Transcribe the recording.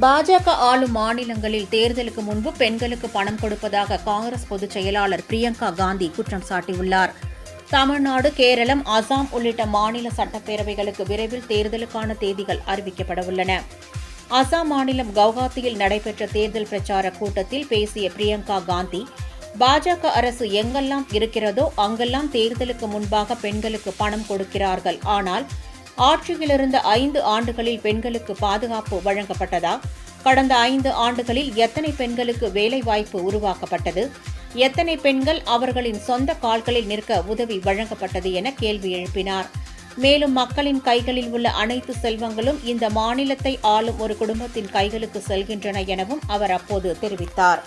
பாஜக ஆளும் மாநிலங்களில் தேர்தலுக்கு முன்பு பெண்களுக்கு பணம் கொடுப்பதாக காங்கிரஸ் பொதுச் செயலாளர் பிரியங்கா காந்தி குற்றம் சாட்டியுள்ளார். தமிழ்நாடு, கேரளம், அசாம் உள்ளிட்ட மாநில சட்டப்பேரவைகளுக்கு விரைவில் தேர்தலுக்கான தேதிகள் அறிவிக்கப்படவுள்ளன. அசாம் மாநிலம் கவுஹாத்தியில் நடைபெற்ற தேர்தல் பிரச்சார கூட்டத்தில் பேசிய பிரியங்கா காந்தி, பாஜக அரசு எங்கெல்லாம் இருக்கிறதோ அங்கெல்லாம் தேர்தலுக்கு முன்பாக பெண்களுக்கு பணம் கொடுக்கிறார்கள். ஆனால் ஆட்சியிலிருந்த 5 ஆண்டுகளில் பெண்களுக்கு பாதுகாப்பு வழங்கப்பட்டதா? கடந்த 5 ஆண்டுகளில் எத்தனை பெண்களுக்கு வேலைவாய்ப்பு உருவாக்கப்பட்டது? எத்தனை பெண்கள் அவர்களின் சொந்த கால்களில் நிற்க உதவி வழங்கப்பட்டது என கேள்வி எழுப்பினார். மேலும் மக்களின் கைகளில் உள்ள அனைத்து செல்வங்களும் இந்த மாநிலத்தை ஆளும் ஒரு குடும்பத்தின் கைகளுக்கு செல்கின்றன எனவும் அவர் அப்போது தெரிவித்தார்.